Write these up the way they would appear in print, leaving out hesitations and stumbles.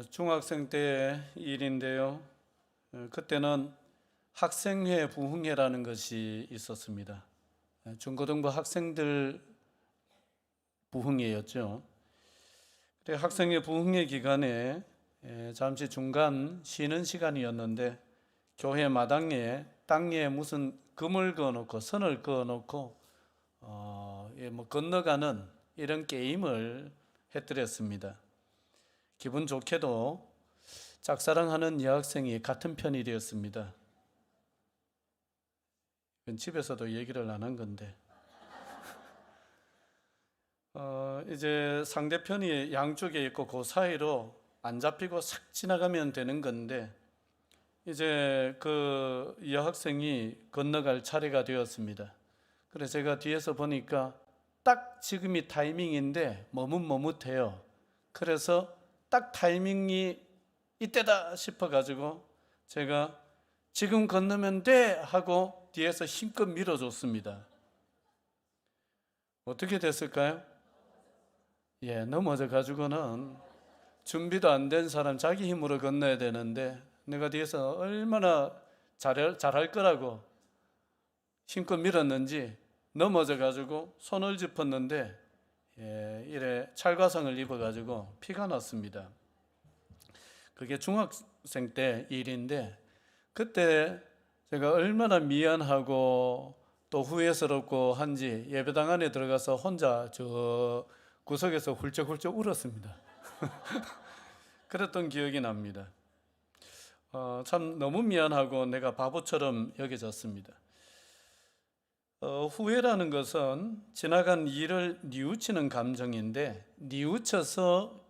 중학생 때 일인데요. 그때는 학생회 부흥회라는 것이 있었습니다. 중고등부 학생들 부흥회였죠. 학생회 부흥회 기간에 잠시 중간 쉬는 시간이었는데 교회 마당에 땅에 무슨 금을 그어놓고 선을 그어놓고 건너가는 이런 게임을 해드렸습니다. 기분 좋게도 짝사랑하는 여학생이 같은 편이 되었습니다. 이건 집에서도 얘기를 안 한 건데 이제 상대편이 양쪽에 있고 그 사이로 안 잡히고 싹 지나가면 되는 건데 이제 그 여학생이 건너갈 차례가 되었습니다. 그래서 제가 뒤에서 보니까 딱 지금이 타이밍인데 머뭇머뭇해요. 그래서 딱 타이밍이 이때다 싶어가지고 제가 지금 건너면 돼 하고 뒤에서 힘껏 밀어줬습니다. 어떻게 됐을까요? 넘어져 가지고는 준비도 안 된 사람 자기 힘으로 건너야 되는데 내가 뒤에서 얼마나 잘할 거라고 힘껏 밀었는지 넘어져 가지고 손을 짚었는데 이래 찰과상을 입어 가지고 피가 났습니다. 그게 중학생 때 일인데 그때 제가 얼마나 미안하고 또 후회스럽고 한지 예배당 안에 들어가서 혼자 저 구석에서 훌쩍훌쩍 울었습니다. 그랬던 기억이 납니다. 참 너무 미안하고 내가 바보처럼 여겨졌습니다. 후회라는 것은 지나간 일을 뉘우치는 감정인데 뉘우쳐서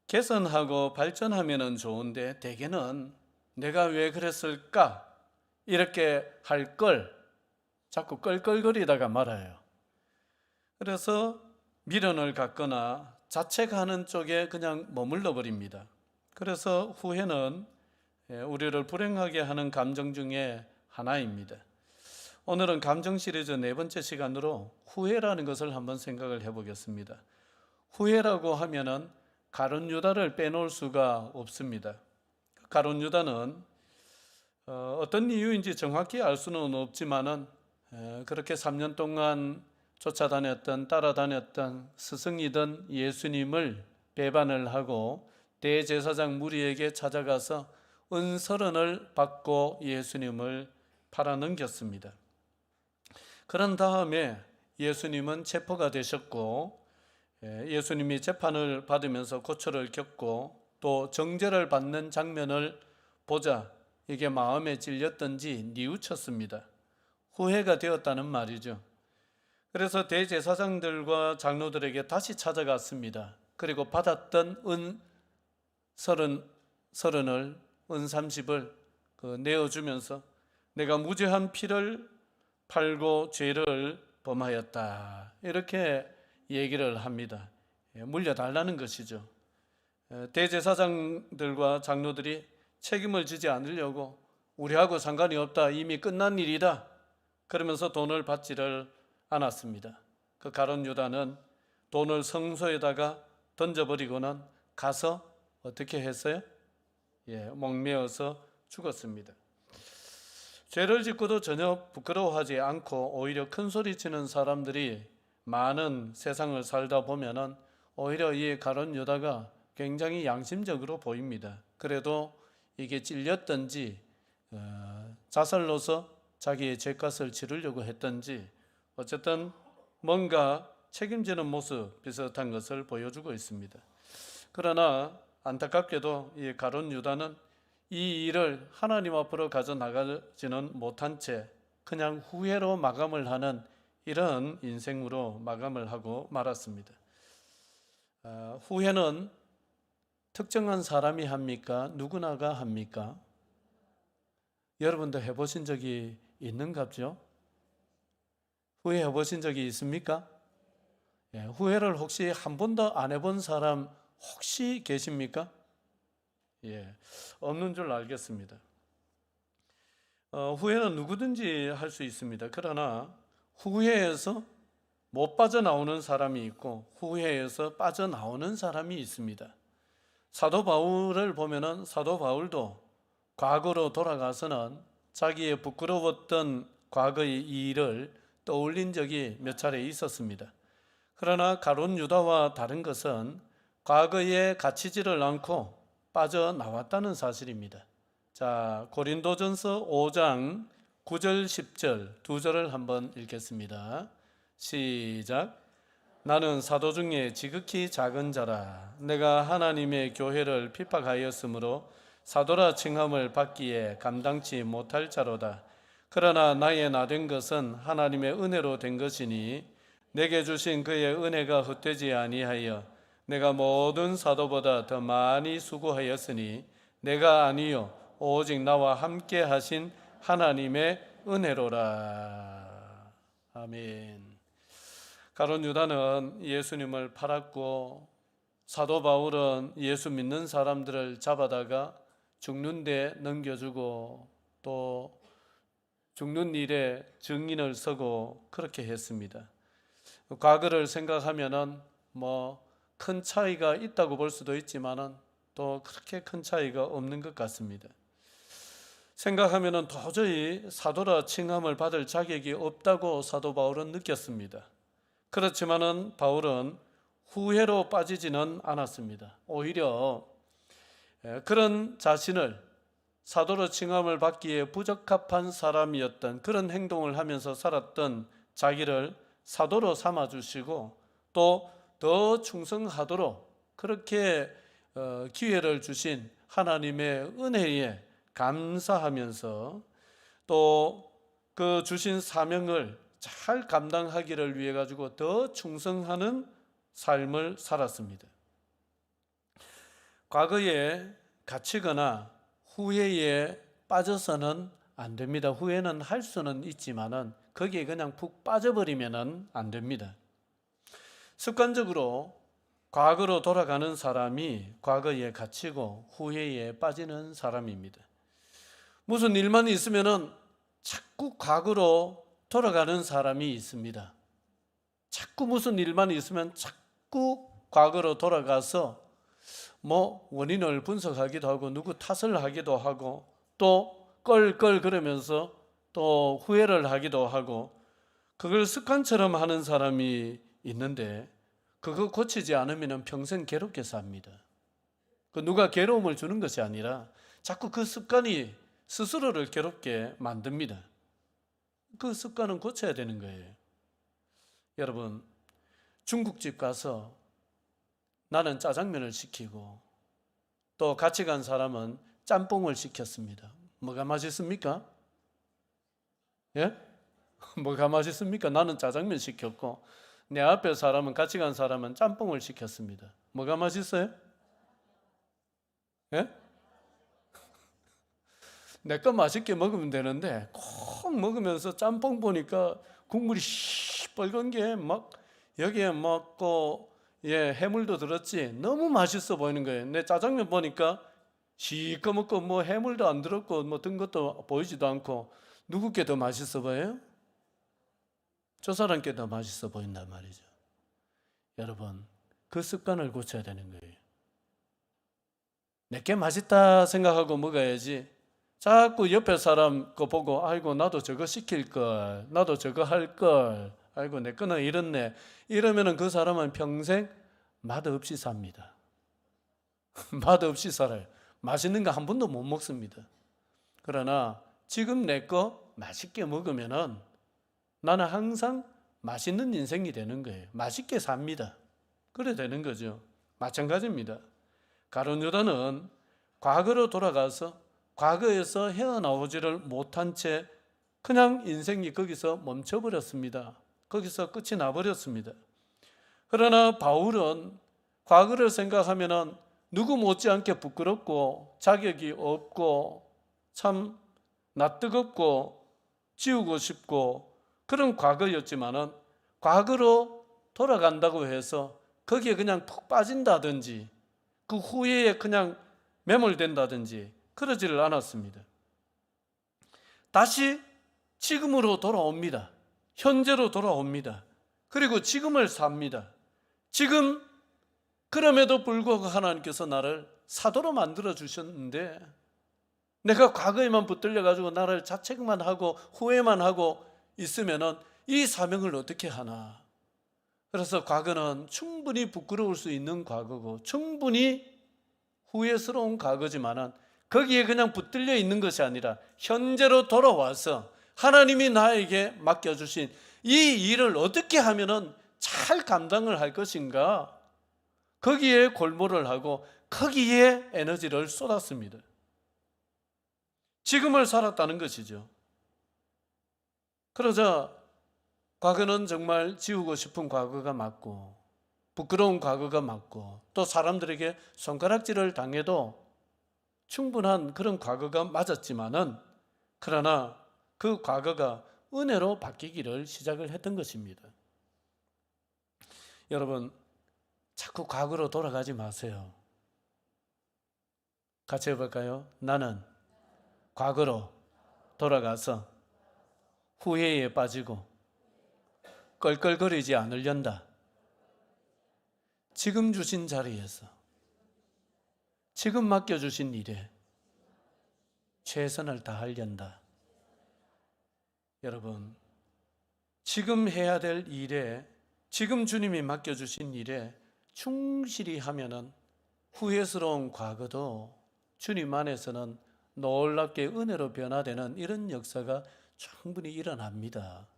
개선하고 발전하면 좋은데 대개는 내가 왜 그랬을까 이렇게 할 걸 자꾸 껄껄거리다가 말아요. 그래서 미련을 갖거나 자책하는 쪽에 그냥 머물러 버립니다. 그래서 후회는 우리를 불행하게 하는 감정 중에 하나입니다. 오늘은 감정 시리즈 4번째 시간으로 후회라는 것을 한번 생각을 해보겠습니다. 후회라고 하면은 가룟 유다를 빼놓을 수가 없습니다. 가룟 유다는 어떤 이유인지 정확히 알 수는 없지만은 그렇게 3년 동안 쫓아다녔던 따라다녔던 스승이던 예수님을 배반을 하고 대제사장 무리에게 찾아가서 은서른을 받고 예수님을 팔아넘겼습니다. 그런 다음에 예수님은 체포가 되셨고 예수님이 재판을 받으면서 고초를 겪고 또 정죄를 받는 장면을 보자 이게 마음에 찔렸던지 뉘우쳤습니다. 후회가 되었다는 말이죠. 그래서 대제사장들과 장로들에게 다시 찾아갔습니다. 그리고 받았던 은 30을 은 30을 내어주면서 내가 무죄한 피를 팔고 죄를 범하였다 이렇게 얘기를 합니다. 물려달라는 것이죠. 대제사장들과 장로들이 책임을 지지 않으려고 우리하고 상관이 없다 이미 끝난 일이다 그러면서 돈을 받지를 않았습니다. 그 가룟 유다는 돈을 성소에다가 던져버리고는 가서 어떻게 했어요? 목매어서 죽었습니다. 죄를 짓고도 전혀 부끄러워하지 않고 오히려 큰 소리 치는 사람들이 많은 세상을 살다 보면은 오히려 이 가룟 유다가 굉장히 양심적으로 보입니다. 그래도 이게 찔렸던지 자살로서 자기의 죄값을 치르려고 했던지 어쨌든 뭔가 책임지는 모습 비슷한 것을 보여주고 있습니다. 그러나 안타깝게도 이 가룟 유다는 이 일을 하나님 앞으로 가져나가지는 못한 채 그냥 후회로 마감을 하는 이런 인생으로 마감을 하고 말았습니다. 후회는 특정한 사람이 합니까? 누구나가 합니까? 여러분도 해보신 적이 있는갑죠? 후회해 보신 적이 있습니까? 후회를 혹시 한 번도 안 해본 사람 혹시 계십니까? 없는 줄 알겠습니다. 후회는 누구든지 할 수 있습니다. 그러나 후회에서 못 빠져나오는 사람이 있고 후회에서 빠져나오는 사람이 있습니다. 사도 바울을 보면은 사도 바울도 과거로 돌아가서는 자기의 부끄러웠던 과거의 일을 떠올린 적이 몇 차례 있었습니다. 그러나 가룟 유다와 다른 것은 과거에 갇히지를 않고 빠져나왔다는 사실입니다. 자, 고린도전서 5장 9절 10절 두 절을 한번 읽겠습니다. 시작. 나는 사도 중에 지극히 작은 자라. 내가 하나님의 교회를 핍박하였으므로 사도라 칭함을 받기에 감당치 못할 자로다. 그러나 나의 나된 것은 하나님의 은혜로 된 것이니 내게 주신 그의 은혜가 헛되지 아니하여 내가 모든 사도보다 더 많이 수고하였으니 내가 아니요 오직 나와 함께 하신 하나님의 은혜로라. 아멘. 가룟 유다는 예수님을 팔았고 사도 바울은 예수 믿는 사람들을 잡아다가 죽는 데 넘겨주고 또 죽는 일에 증인을 서고 그렇게 했습니다. 과거를 생각하면은 큰 차이가 있다고 볼 수도 있지만은 또 그렇게 큰 차이가 없는 것 같습니다. 생각하면은 도저히 사도라 칭함을 받을 자격이 없다고 사도 바울은 느꼈습니다. 그렇지만은 바울은 후회로 빠지지는 않았습니다. 오히려 그런 자신을 사도로 칭함을 받기에 부적합한 사람이었던 그런 행동을 하면서 살았던 자기를 사도로 삼아주시고 또 더 충성하도록 그렇게 기회를 주신 하나님의 은혜에 감사하면서 또 그 주신 사명을 잘 감당하기를 위해 가지고 더 충성하는 삶을 살았습니다. 과거에 갇히거나 후회에 빠져서는 안 됩니다. 후회는 할 수는 있지만은 거기에 그냥 푹 빠져버리면은 안 됩니다. 습관적으로 과거로 돌아가는 사람이 과거에 갇히고 후회에 빠지는 사람입니다. 무슨 일만 있으면은 자꾸 과거로 돌아가는 사람이 있습니다. 자꾸 무슨 일만 있으면 자꾸 과거로 돌아가서 원인을 분석하기도 하고 누구 탓을 하기도 하고 또 껄껄 그러면서 또 후회를 하기도 하고 그걸 습관처럼 하는 사람이 있는데 그거 고치지 않으면 평생 괴롭게 삽니다. 그 누가 괴로움을 주는 것이 아니라 자꾸 그 습관이 스스로를 괴롭게 만듭니다. 그 습관은 고쳐야 되는 거예요. 여러분, 중국집 가서 나는 짜장면을 시키고 또 같이 간 사람은 짬뽕을 시켰습니다. 뭐가 맛있습니까? 예? 뭐가 맛있습니까? 나는 짜장면 시켰고 내 앞에 사람은 같이 간 사람은 짬뽕을 시켰습니다. 뭐가 맛있어요? 예? 내 거 맛있게 먹으면 되는데 콕 먹으면서 짬뽕 보니까 국물이 시뻘건 게 막 여기에 해물도 들었지 너무 맛있어 보이는 거예요. 내 짜장면 보니까 시꺼멓고 해물도 안 들었고 든 것도 보이지도 않고 누구 게 더 맛있어 보여요? 저 사람 게 더 맛있어 보인단 말이죠. 여러분, 그 습관을 고쳐야 되는 거예요. 내게 맛있다 생각하고 먹어야지 자꾸 옆에 사람 거 보고 아이고 나도 저거 시킬 걸, 나도 저거 할 걸, 아이고 내 거는 이렇네 이러면은 그 사람은 평생 맛없이 삽니다. 맛없이 살아요. 맛있는 거 한 번도 못 먹습니다. 그러나 지금 내 거 맛있게 먹으면은 나는 항상 맛있는 인생이 되는 거예요. 맛있게 삽니다. 그래 되는 거죠. 마찬가지입니다. 가룟 유다는 과거로 돌아가서 과거에서 헤어나오지를 못한 채 그냥 인생이 거기서 멈춰버렸습니다. 거기서 끝이 나버렸습니다. 그러나 바울은 과거를 생각하면 누구 못지않게 부끄럽고 자격이 없고 참 낯뜨겁고 지우고 싶고 그런 과거였지만은 과거로 돌아간다고 해서 거기에 그냥 푹 빠진다든지 그 후회에 그냥 매몰된다든지 그러지를 않았습니다. 다시 지금으로 돌아옵니다. 현재로 돌아옵니다. 그리고 지금을 삽니다. 지금 그럼에도 불구하고 하나님께서 나를 사도로 만들어 주셨는데 내가 과거에만 붙들려 가지고 나를 자책만 하고 후회만 하고 있으면은 이 사명을 어떻게 하나. 그래서 과거는 충분히 부끄러울 수 있는 과거고 충분히 후회스러운 과거지만은 거기에 그냥 붙들려 있는 것이 아니라 현재로 돌아와서 하나님이 나에게 맡겨주신 이 일을 어떻게 하면은 잘 감당을 할 것인가, 거기에 골몰을 하고 거기에 에너지를 쏟았습니다. 지금을 살았다는 것이죠. 그러자 과거는 정말 지우고 싶은 과거가 맞고 부끄러운 과거가 맞고 또 사람들에게 손가락질을 당해도 충분한 그런 과거가 맞았지만은 그러나 그 과거가 은혜로 바뀌기를 시작을 했던 것입니다. 여러분, 자꾸 과거로 돌아가지 마세요. 같이 해볼까요? 나는 과거로 돌아가서 후회에 빠지고 껄껄거리지 않으련다. 지금 주신 자리에서 지금 맡겨주신 일에 최선을 다하련다. 여러분, 지금 해야 될 일에, 지금 주님이 맡겨주신 일에 충실히 하면은 후회스러운 과거도 주님 안에서는 놀랍게 은혜로 변화되는 이런 역사가 충분히 일어납니다.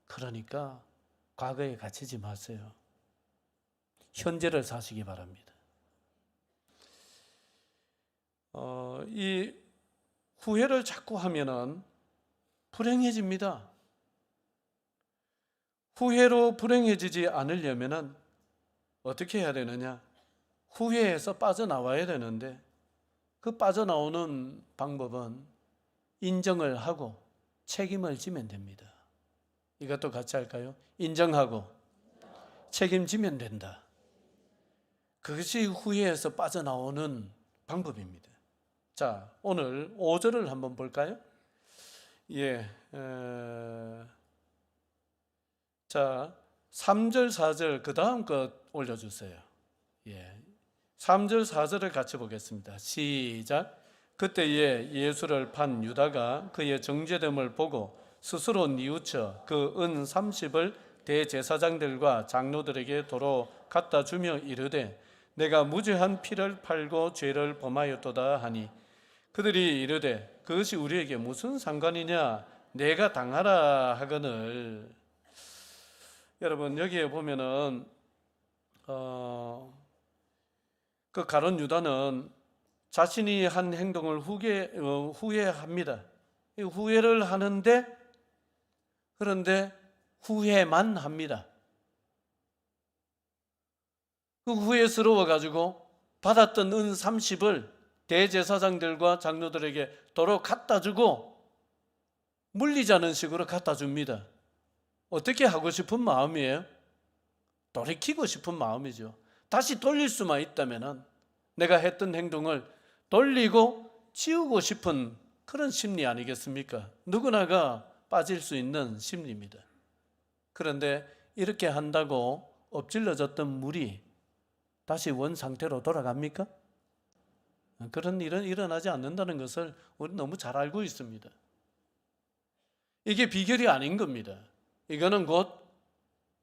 그러니까 과거에 갇히지 마세요. 현재를 사시기 바랍니다. 이 후회를 자꾸 하면은 불행해집니다. 후회로 불행해지지 않으려면은 어떻게 해야 되느냐? 후회에서 빠져나와야 되는데 그 빠져나오는 방법은 인정을 하고 책임을 지면 됩니다. 이것도 같이 할까요? 인정하고 책임지면 된다. 그것이 후회에서 빠져나오는 방법입니다. 자, 오늘 5절을 한번 볼까요? 자, 3절, 4절 그 다음 것 올려주세요. 3절, 4절을 같이 보겠습니다. 시작. 그때에 예수를 판 유다가 그의 정죄됨을 보고 스스로 뉘우쳐 그 은 30을 대제사장들과 장로들에게 도로 갖다 주며 이르되 내가 무죄한 피를 팔고 죄를 범하였도다 하니 그들이 이르되 그것이 우리에게 무슨 상관이냐, 내가 당하라 하거늘. 여러분, 여기에 보면은 그 가룟 유다는 자신이 한 행동을 후회합니다. 후회를 하는데, 그런데 후회만 합니다. 그 후회스러워 가지고 받았던 은 30을 대제사장들과 장로들에게 도로 갖다 주고 물리자는 식으로 갖다 줍니다. 어떻게 하고 싶은 마음이에요? 돌이키고 싶은 마음이죠. 다시 돌릴 수만 있다면 내가 했던 행동을 돌리고 지우고 싶은 그런 심리 아니겠습니까? 누구나가 빠질 수 있는 심리입니다. 그런데 이렇게 한다고 엎질러졌던 물이 다시 원 상태로 돌아갑니까? 그런 일은 일어나지 않는다는 것을 우리 너무 잘 알고 있습니다. 이게 비결이 아닌 겁니다. 이거는 곧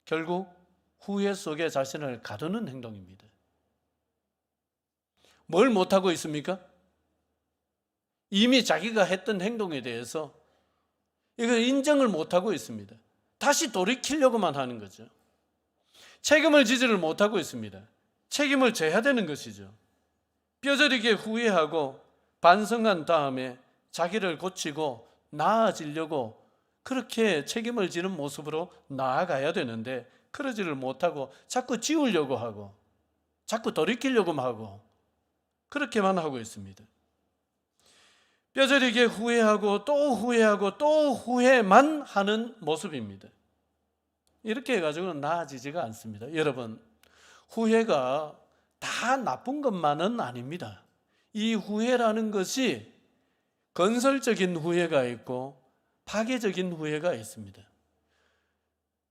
결국 후회 속에 자신을 가두는 행동입니다. 뭘 못하고 있습니까? 이미 자기가 했던 행동에 대해서 이걸 인정을 못하고 있습니다. 다시 돌이키려고만 하는 거죠. 책임을 지지를 못하고 있습니다. 책임을 져야 되는 것이죠. 뼈저리게 후회하고 반성한 다음에 자기를 고치고 나아지려고 그렇게 책임을 지는 모습으로 나아가야 되는데 그러지를 못하고 자꾸 지우려고 하고 자꾸 돌이키려고만 하고 그렇게만 하고 있습니다. 뼈저리게 후회하고 또 후회하고 또 후회만 하는 모습입니다. 이렇게 해가지고는 나아지지가 않습니다. 여러분, 후회가 다 나쁜 것만은 아닙니다. 이 후회라는 것이 건설적인 후회가 있고 파괴적인 후회가 있습니다.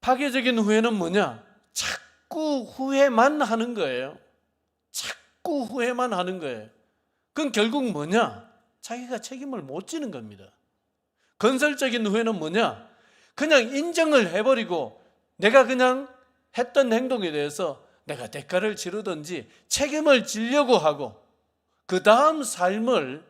파괴적인 후회는 뭐냐? 자꾸 후회만 하는 거예요. 자꾸 후회만 하는 거예요. 그건 결국 뭐냐? 자기가 책임을 못 지는 겁니다. 건설적인 후회는 뭐냐? 그냥 인정을 해버리고 내가 그냥 했던 행동에 대해서 내가 대가를 치르든지 책임을 지려고 하고 그 다음 삶을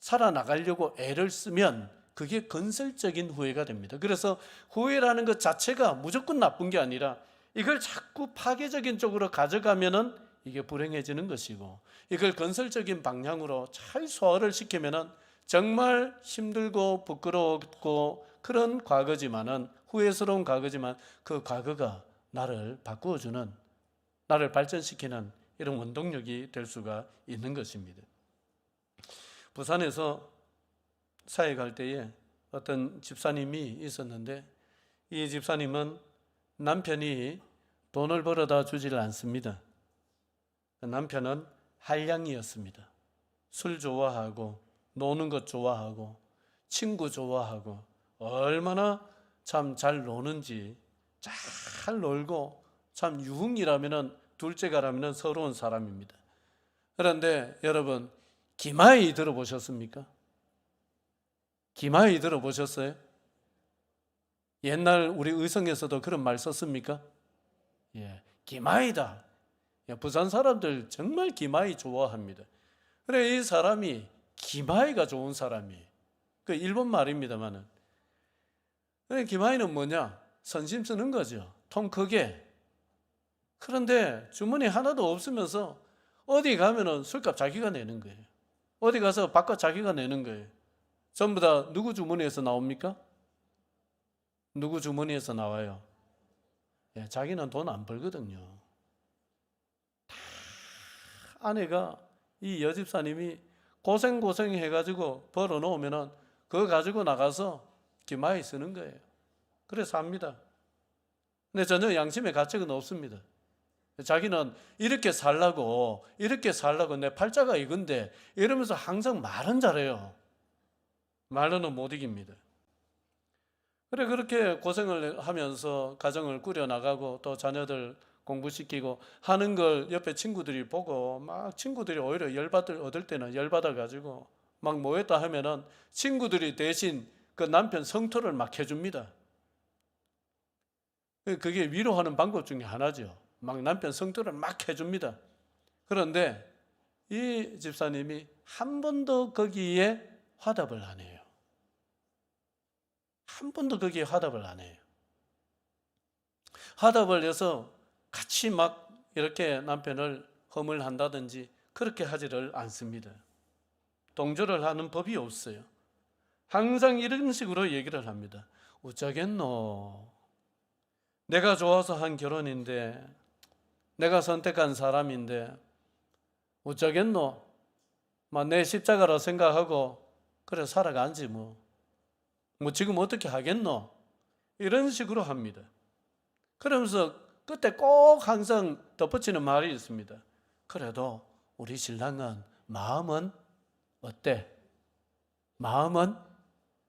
살아나가려고 애를 쓰면 그게 건설적인 후회가 됩니다. 그래서 후회라는 것 자체가 무조건 나쁜 게 아니라 이걸 자꾸 파괴적인 쪽으로 가져가면은 이게 불행해지는 것이고, 이걸 건설적인 방향으로 잘 소화를 시키면은 정말 힘들고 부끄럽고 그런 과거지만은, 후회스러운 과거지만 그 과거가 나를 바꾸어주는, 나를 발전시키는 이런 원동력이 될 수가 있는 것입니다. 부산에서 사회 갈 때에 어떤 집사님이 있었는데, 이 집사님은 남편이 돈을 벌어다 주지를 않습니다. 남편은 한량이었습니다. 술 좋아하고 노는 것 좋아하고 친구 좋아하고 얼마나 참 잘 노는지, 잘 놀고 참 유흥이라면은 둘째가라면은 서러운 사람입니다. 그런데 여러분, 기마이 들어보셨습니까? 기마이 들어보셨어요? 옛날 우리 의성에서도 그런 말 썼습니까? 예, 기마이다. 부산 사람들 정말 기마이 좋아합니다. 그래, 이 사람이 기마이가 좋은 사람이에요. 그 일본 말입니다만은. 그래, 기마이는 뭐냐? 선심 쓰는 거죠. 통 크게. 그런데 주머니 하나도 없으면서 어디 가면은 술값 자기가 내는 거예요. 어디 가서 밥값 자기가 내는 거예요. 전부 다 누구 주머니에서 나옵니까? 누구 주머니에서 나와요? 예, 자기는 돈 안 벌거든요. 다 아내가, 이 여집사님이 고생 해가지고 벌어놓으면은 그거 가지고 나가서 기마이 쓰는 거예요. 그래서 삽니다. 근데 전혀 양심의 가책은 없습니다. 자기는 이렇게 살라고 내 팔자가 이건데 이러면서 항상 말은 잘해요. 말로는 못 이깁니다. 그래, 그렇게 고생을 하면서 가정을 꾸려나가고 또 자녀들 공부시키고 하는 걸 옆에 친구들이 보고, 막 친구들이 오히려 얻을 때는 열받아가지고 막 모였다 하면은 친구들이 대신 그 남편 성토를 막 해줍니다. 그게 위로하는 방법 중에 하나죠. 막 남편 성토를 막 해줍니다. 그런데 이 집사님이 한 번도 거기에 화답을 안 해요. 한 번도 거기에 화답을 안 해요. 화답을 해서 같이 막 이렇게 남편을 허물한다든지 그렇게 하지를 않습니다. 동조를 하는 법이 없어요. 항상 이런 식으로 얘기를 합니다. 어쩌겠노? 내가 좋아서 한 결혼인데, 내가 선택한 사람인데 어쩌겠노? 막 내 십자가라 생각하고 그래 살아간지 뭐 지금 어떻게 하겠노? 이런 식으로 합니다. 그러면서 그때 꼭 항상 덧붙이는 말이 있습니다. 그래도 우리 신랑은 마음은 어때? 마음은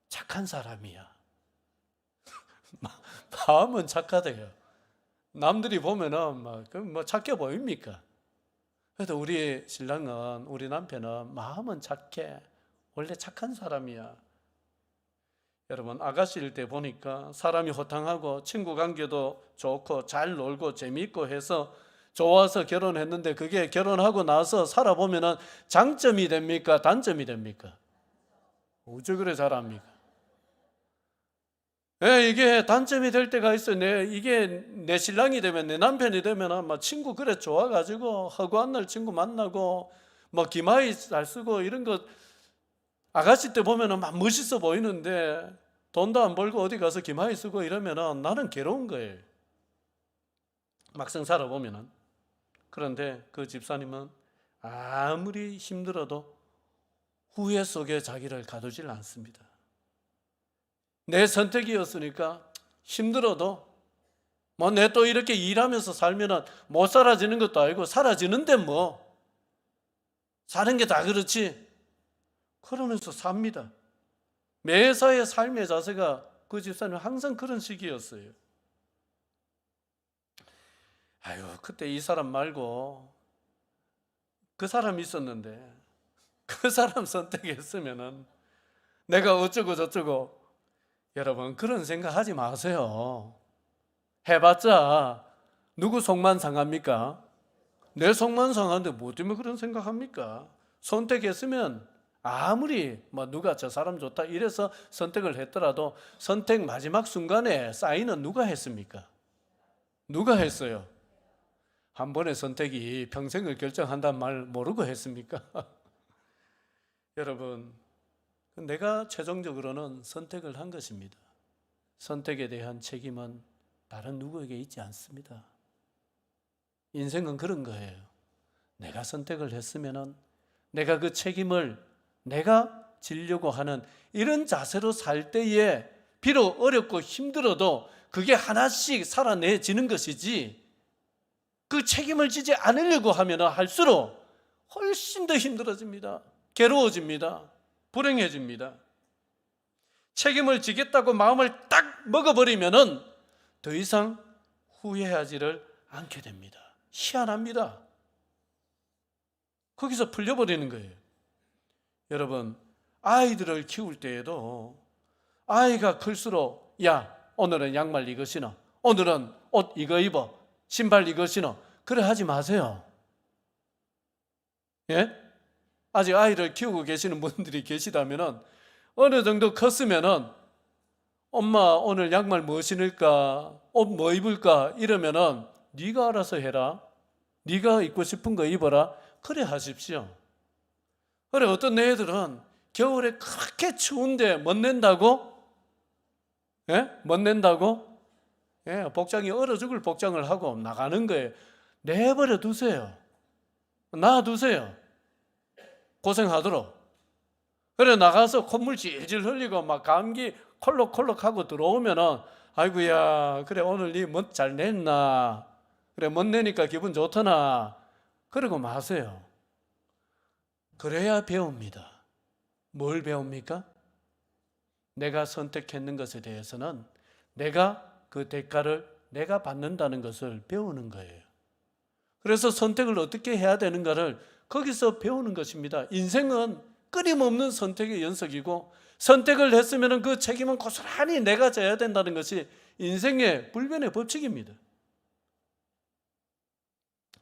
착한 사람이야. 마음은 착하대요. 남들이 보면은 뭐 착해 보입니까? 그래도 우리 신랑은, 우리 남편은 마음은 착해. 원래 착한 사람이야. 여러분, 아가씨일 때 보니까 사람이 호탕하고 친구 관계도 좋고 잘 놀고 재미있고 해서 좋아서 결혼했는데 그게 결혼하고 나서 살아보면은 장점이 됩니까? 단점이 됩니까? 어째 그래 잘합니까? 예, 이게 단점이 될 때가 있어요. 이게 내 신랑이 되면, 내 남편이 되면 막 친구 그래 좋아가지고 허구한 날 친구 만나고 뭐 기마이 잘 쓰고 이런 거 아가씨 때 보면은 막 멋있어 보이는데 돈도 안 벌고 어디 가서 기마이 쓰고 이러면은 나는 괴로운 거예요. 막상 살아보면은. 그런데 그 집사님은 아무리 힘들어도 후회 속에 자기를 가두질 않습니다. 내 선택이었으니까 힘들어도 뭐 내 또 이렇게 일하면서 살면은 못 사라지는 것도 아니고 사라지는데 뭐 사는 게 다 그렇지. 그러면서 삽니다. 매사의 삶의 자세가 그 집사님은 항상 그런 식이었어요. 아유, 그때 이 사람 말고 그 사람이 있었는데 그 사람 선택했으면은 내가 어쩌고 저쩌고. 여러분, 그런 생각 하지 마세요. 해봤자 누구 속만 상합니까? 내 속만 상하는데 뭐 때문에 그런 생각합니까? 선택했으면 아무리 뭐 누가 저 사람 좋다 이래서 선택을 했더라도 선택 마지막 순간에 사인은 누가 했습니까? 누가 했어요? 한 번의 선택이 평생을 결정한다는 말 모르고 했습니까? 여러분, 내가 최종적으로는 선택을 한 것입니다. 선택에 대한 책임은 다른 누구에게 있지 않습니다. 인생은 그런 거예요. 내가 선택을 했으면은 내가 그 책임을 내가 지려고 하는 이런 자세로 살 때에 비록 어렵고 힘들어도 그게 하나씩 살아내지는 것이지, 그 책임을 지지 않으려고 하면 할수록 훨씬 더 힘들어집니다. 괴로워집니다. 불행해집니다. 책임을 지겠다고 마음을 딱 먹어버리면은 더 이상 후회하지를 않게 됩니다. 희한합니다. 거기서 풀려버리는 거예요. 여러분, 아이들을 키울 때에도 아이가 클수록 야, 오늘은 양말 이거 신어, 오늘은 옷 이거 입어, 신발 이거 신어, 그래 하지 마세요. 예? 아직 아이를 키우고 계시는 분들이 계시다면은 어느 정도 컸으면은 엄마 오늘 양말 뭐 신을까, 옷 뭐 입을까 이러면은 네가 알아서 해라, 네가 입고 싶은 거 입어라, 그래 하십시오. 그래, 어떤 애들은 겨울에 그렇게 추운데 멋낸다고? 예? 멋낸다고? 예, 복장이 얼어 죽을 복장을 하고 나가는 거예요. 내버려 두세요. 놔두세요. 고생하도록. 그래, 나가서 콧물 질질 흘리고 막 감기 콜록콜록하고 들어오면은 아이고야, 그래 오늘 네 멋 잘 냈나, 그래 멋 내니까 기분 좋더나, 그러고 마세요. 그래야 배웁니다. 뭘 배웁니까? 내가 선택했는 것에 대해서는 내가 그 대가를 내가 받는다는 것을 배우는 거예요. 그래서 선택을 어떻게 해야 되는가를 거기서 배우는 것입니다. 인생은 끊임없는 선택의 연속이고, 선택을 했으면 그 책임은 고스란히 내가 져야 된다는 것이 인생의 불변의 법칙입니다.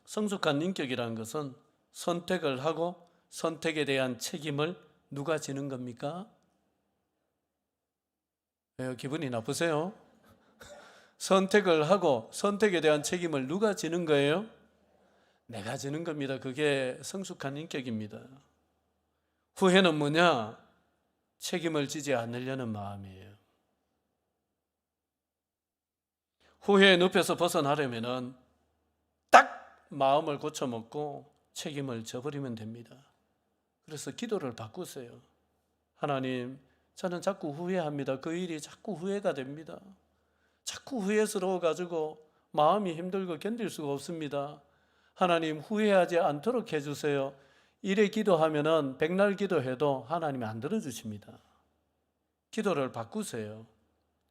성숙한 인격이라는 것은 선택을 하고 선택에 대한 책임을 누가 지는 겁니까? 왜요? 기분이 나쁘세요? 선택을 하고 선택에 대한 책임을 누가 지는 거예요? 내가 지는 겁니다. 그게 성숙한 인격입니다. 후회는 뭐냐? 책임을 지지 않으려는 마음이에요. 후회의 늪에서 벗어나려면 딱 마음을 고쳐먹고 책임을 져버리면 됩니다. 그래서 기도를 바꾸세요. 하나님, 저는 자꾸 후회합니다. 그 일이 자꾸 후회가 됩니다. 자꾸 후회스러워가지고 마음이 힘들고 견딜 수가 없습니다. 하나님, 후회하지 않도록 해주세요. 이래 기도하면은 백날 기도해도 하나님이 안 들어주십니다. 기도를 바꾸세요.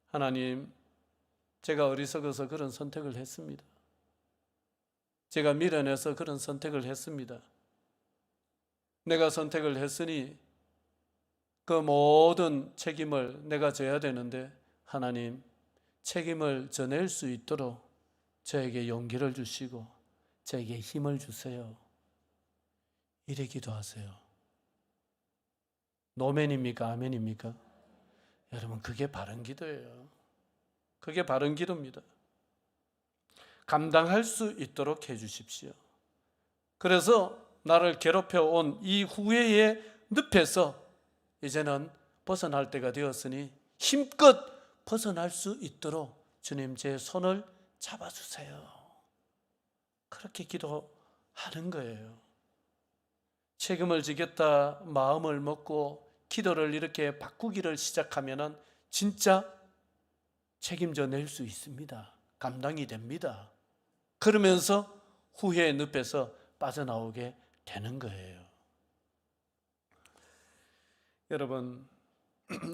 하나님, 제가 어리석어서 그런 선택을 했습니다. 제가 미련해서 그런 선택을 했습니다. 내가 선택을 했으니 그 모든 책임을 내가 져야 되는데 하나님, 책임을 져낼 수 있도록 저에게 용기를 주시고 저에게 힘을 주세요. 이래 기도하세요. 노멘입니까? 아멘입니까? 여러분, 그게 바른 기도예요. 그게 바른 기도입니다. 감당할 수 있도록 해주십시오. 그래서 나를 괴롭혀 온 이 후회의 늪에서 이제는 벗어날 때가 되었으니 힘껏 벗어날 수 있도록 주님 제 손을 잡아주세요. 그렇게 기도하는 거예요. 책임을 지겠다 마음을 먹고 기도를 이렇게 바꾸기를 시작하면은 진짜 책임져 낼 수 있습니다. 감당이 됩니다. 그러면서 후회의 늪에서 빠져나오게 되는 거예요. 여러분,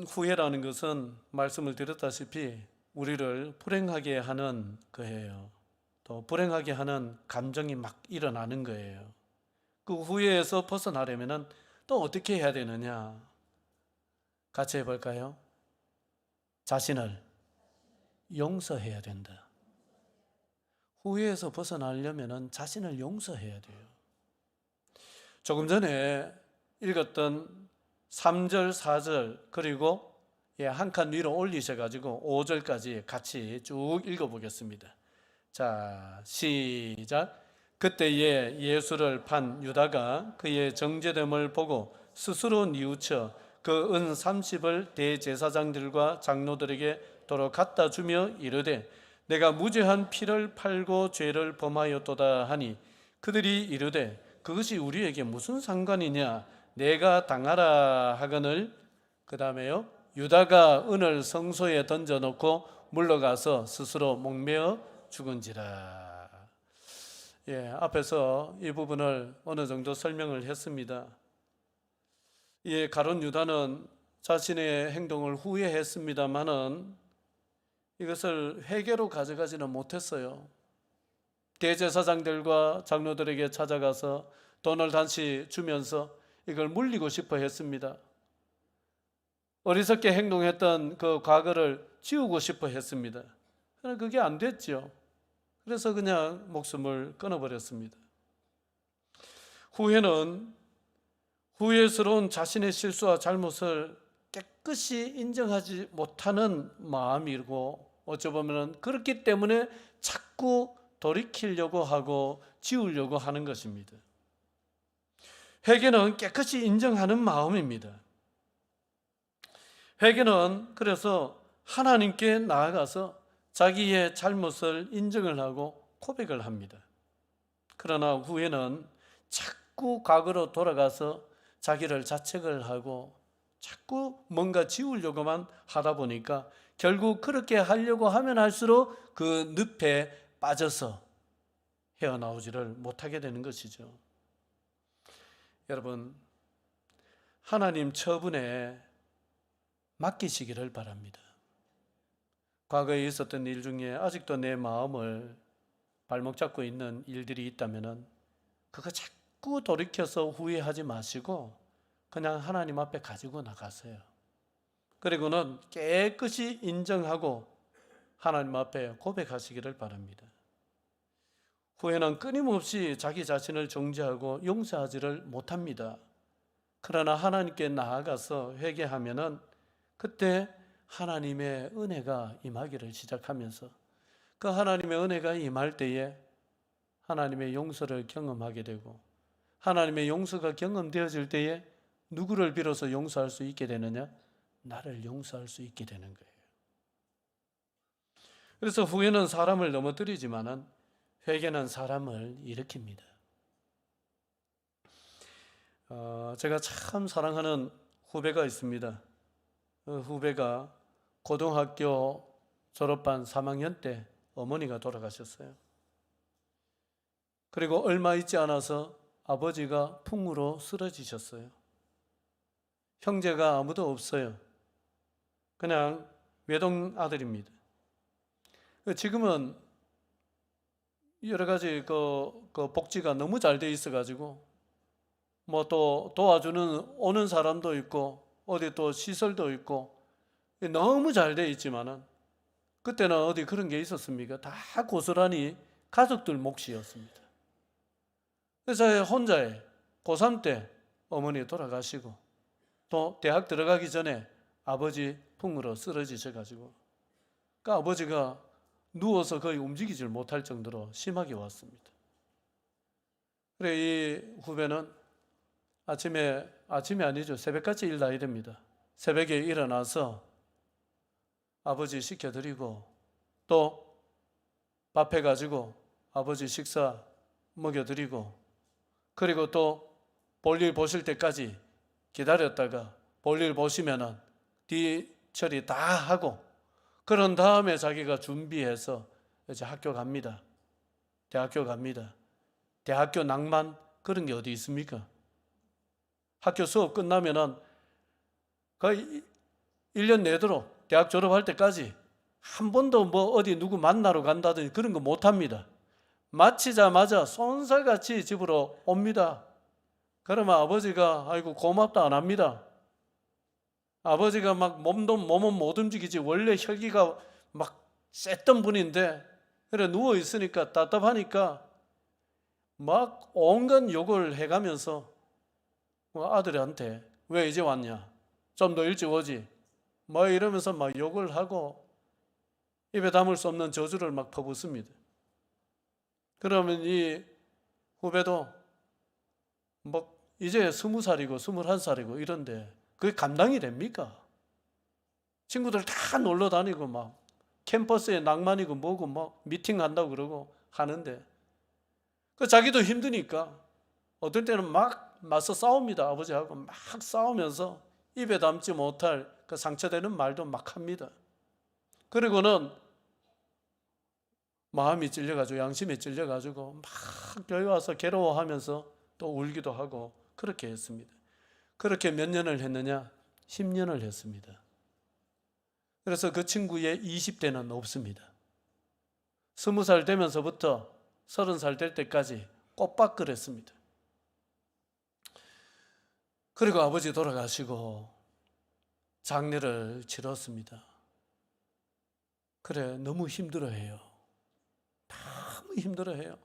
후회라는 것은 말씀을 드렸다시피 우리를 불행하게 하는 거예요. 또 불행하게 하는 감정이 막 일어나는 거예요. 그 후회에서 벗어나려면 또 어떻게 해야 되느냐? 같이 해볼까요? 자신을 용서해야 된다. 후회에서 벗어나려면 자신을 용서해야 돼요. 조금 전에 읽었던 3절, 4절 그리고 한 칸 위로 올리셔가지고 5절까지 같이 쭉 읽어보겠습니다. 자, 시작. 그때에 예수를 판 유다가 그의 정죄됨을 보고 스스로 뉘우쳐 그 은 30을 대제사장들과 장로들에게 도로 갖다 주며 이르되 내가 무죄한 피를 팔고 죄를 범하였도다 하니 그들이 이르되 그것이 우리에게 무슨 상관이냐 내가 당하라 하거늘. 그 다음에요, 유다가 은을 성소에 던져놓고 물러가서 스스로 목매어 죽은지라. 앞에서 이 부분을 어느 정도 설명을 했습니다. 가룟 유다는 자신의 행동을 후회했습니다마는 이것을 회개로 가져가지는 못했어요. 대제사장들과 장로들에게 찾아가서 돈을 다시 주면서 이걸 물리고 싶어 했습니다. 어리석게 행동했던 그 과거를 지우고 싶어 했습니다. 그러나 그게 안 됐죠. 그래서 그냥 목숨을 끊어버렸습니다. 후회는 후회스러운 자신의 실수와 잘못을 깨끗이 인정하지 못하는 마음이고 어쩌보면 그렇기 때문에 자꾸 돌이키려고 하고 지우려고 하는 것입니다. 회개는 깨끗이 인정하는 마음입니다. 회개는 그래서 하나님께 나아가서 자기의 잘못을 인정을 하고 고백을 합니다. 그러나 후회는 자꾸 과거로 돌아가서 자기를 자책을 하고 자꾸 뭔가 지우려고만 하다 보니까 결국 그렇게 하려고 하면 할수록 그 늪에 빠져서 헤어나오지를 못하게 되는 것이죠. 여러분, 하나님 처분에 맡기시기를 바랍니다. 과거에 있었던 일 중에 아직도 내 마음을 발목 잡고 있는 일들이 있다면 그거 자꾸 돌이켜서 후회하지 마시고 그냥 하나님 앞에 가지고 나가세요. 그리고는 깨끗이 인정하고 하나님 앞에 고백하시기를 바랍니다. 후회는 끊임없이 자기 자신을 정죄하고 용서하지를 못합니다. 그러나 하나님께 나아가서 회개하면은 그때 하나님의 은혜가 임하기를 시작하면서 그 하나님의 은혜가 임할 때에 하나님의 용서를 경험하게 되고 하나님의 용서가 경험되어질 때에 누구를 빌어서 용서할 수 있게 되느냐? 나를 용서할 수 있게 되는 거예요. 그래서 후회는 사람을 넘어뜨리지만은 회개는 사람을 일으킵니다. 제가 참 사랑하는 후배가 있습니다. 그 후배가 고등학교 졸업반 3학년 때 어머니가 돌아가셨어요. 그리고 얼마 있지 않아서 아버지가 풍으로 쓰러지셨어요. 형제가 아무도 없어요. 그냥 외동 아들입니다. 지금은 여러 가지 그 복지가 너무 잘 돼 있어가지고 뭐 또 도와주는 오는 사람도 있고 어디 또 시설도 있고 너무 잘 돼 있지만은 그때는 어디 그런 게 있었습니까? 다 고스란히 가족들 몫이었습니다. 그래서 혼자에 고3 때 어머니 돌아가시고 또 대학 들어가기 전에 아버지 풍으로 쓰러지셔가지고 그 아버지가 누워서 거의 움직이질 못할 정도로 심하게 왔습니다. 그래 이 후배는 아침이 아니죠. 새벽같이 일나야 됩니다. 새벽에 일어나서 아버지 시켜드리고 또 밥 해가지고 아버지 식사 먹여드리고 그리고 또 볼일 보실 때까지 기다렸다가 볼일 보시면은 뒤 처리 다 하고 그런 다음에 자기가 준비해서 이제 학교 갑니다. 대학교 갑니다. 대학교 낭만 그런 게 어디 있습니까? 학교 수업 끝나면은 거의 1년 내도록 대학 졸업할 때까지 한 번도 뭐 어디 누구 만나러 간다든지 그런 거 못 합니다. 마치자마자 쏜살같이 집으로 옵니다. 그러면 아버지가 아이고 고맙다 안 합니다. 아버지가 막 몸은 못 움직이지 원래 혈기가 막 셌던 분인데 그래 누워 있으니까 답답하니까 막 온갖 욕을 해가면서 아들한테 왜 이제 왔냐? 좀 더 일찍 오지. 뭐 이러면서 막 욕을 하고 입에 담을 수 없는 저주를 막 퍼붓습니다. 그러면 이 후배도 뭐 이제 20살이고 21살이고 이런데 그게 감당이 됩니까? 친구들 다 놀러 다니고 막 캠퍼스에 낭만이고 뭐고 뭐 미팅 한다고 그러고 하는데 그 자기도 힘드니까 어떨 때는 막 맞서 싸웁니다. 아버지하고 막 싸우면서 입에 담지 못할 그 상처되는 말도 막 합니다. 그리고는 마음이 찔려가지고 양심이 찔려가지고 막 교회 와서 괴로워하면서 또 울기도 하고 그렇게 했습니다. 그렇게 몇 년을 했느냐? 10년을 했습니다. 그래서 그 친구의 20대는 없습니다. 20살 되면서부터 30살 될 때까지 꼬박을 했습니다. 그리고 아버지 돌아가시고 장례를 치렀습니다. 그래, 너무 힘들어해요. 너무 힘들어해요.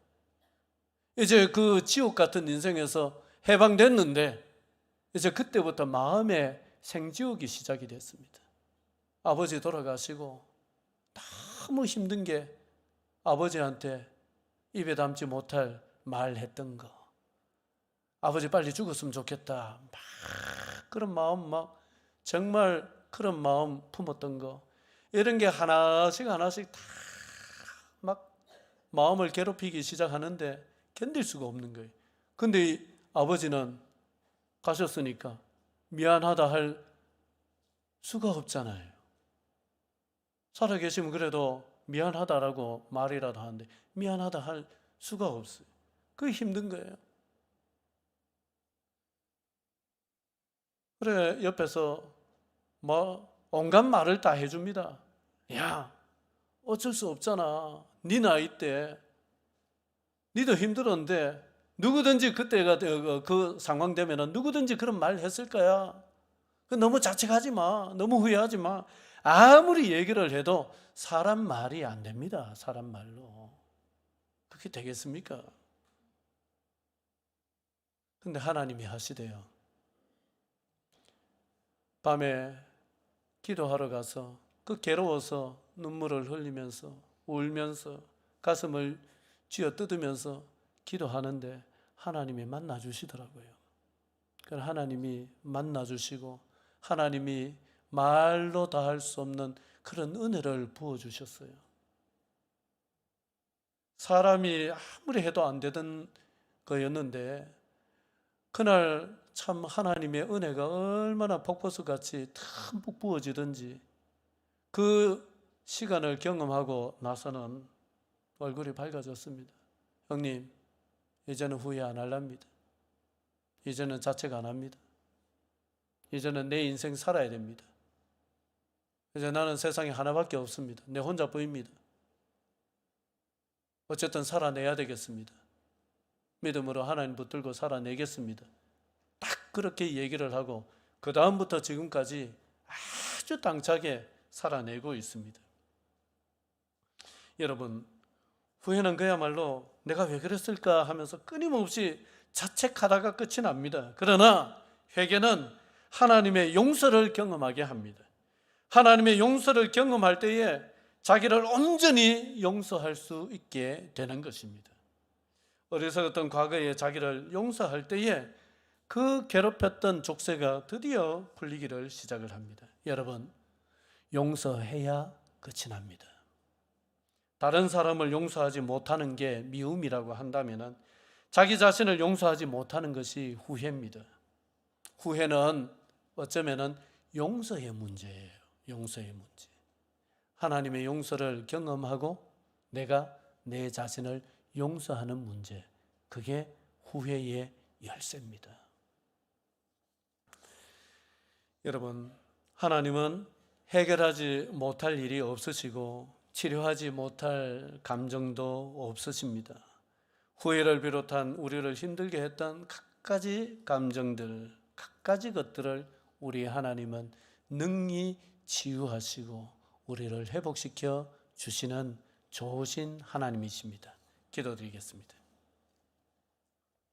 이제 그 지옥 같은 인생에서 해방됐는데 이제 그때부터 마음의 생지옥이 시작이 됐습니다. 아버지 돌아가시고 너무 힘든 게 아버지한테 입에 담지 못할 말 했던 거. 아버지 빨리 죽었으면 좋겠다. 막 그런 마음 막 정말 그런 마음 품었던 거. 이런 게 하나씩 다 막 마음을 괴롭히기 시작하는데 견딜 수가 없는 거예요. 근데 이 아버지는 가셨으니까 미안하다 할 수가 없잖아요. 살아계시면 그래도 미안하다라고 말이라도 하는데 미안하다 할 수가 없어요. 그게 힘든 거예요. 그래 옆에서 뭐 온갖 말을 다 해줍니다. 야 어쩔 수 없잖아. 네 나이 때 니도 힘들었는데 누구든지 그때가 그 상황 되면은 누구든지 그런 말 했을 거야. 너무 자책하지 마. 너무 후회하지 마. 아무리 얘기를 해도 사람 말이 안 됩니다. 사람 말로. 그게 되겠습니까? 근데 하나님이 하시대요. 밤에 기도하러 가서 그 괴로워서 눈물을 흘리면서 울면서 가슴을 쥐어 뜯으면서 기도하는데 하나님이 만나 주시더라고요. 그래서 하나님이 만나 주시고 하나님이 말로 다 할 수 없는 그런 은혜를 부어 주셨어요. 사람이 아무리 해도 안 되던 거였는데 그날 참 하나님의 은혜가 얼마나 폭포수같이 듬뿍 부어지든지 그 시간을 경험하고 나서는 얼굴이 밝아졌습니다. 형님, 이제는 후회 안 할랍니다. 이제는 자책 안 합니다. 이제는 내 인생 살아야 됩니다. 이제 나는 세상에 하나밖에 없습니다. 내 혼자뿐입니다. 어쨌든 살아내야 되겠습니다. 믿음으로 하나님 붙들고 살아내겠습니다. 딱 그렇게 얘기를 하고 그 다음부터 지금까지 아주 당차게 살아내고 있습니다. 여러분, 후회는 그야말로 내가 왜 그랬을까 하면서 끊임없이 자책하다가 끝이 납니다. 그러나 회개는 하나님의 용서를 경험하게 합니다. 하나님의 용서를 경험할 때에 자기를 온전히 용서할 수 있게 되는 것입니다. 어리석었던 과거에 자기를 용서할 때에 그 괴롭혔던 족쇄가 드디어 풀리기를 시작을 합니다. 여러분, 용서해야 끝이 납니다. 다른 사람을 용서하지 못하는 게 미움이라고 한다면 자기 자신을 용서하지 못하는 것이 후회입니다. 후회는 어쩌면 용서의 문제예요. 용서의 문제. 하나님의 용서를 경험하고 내가 내 자신을 용서하는 문제. 그게 후회의 열쇠입니다. 여러분, 하나님은 해결하지 못할 일이 없으시고 치료하지 못할 감정도 없으십니다. 후회를 비롯한 우리를 힘들게 했던 가지 감정들, 갖가지 것들을 우리 하나님은 능히 치유하시고 우리를 회복시켜 주시는 좋으신 하나님이십니다. 기도드리겠습니다.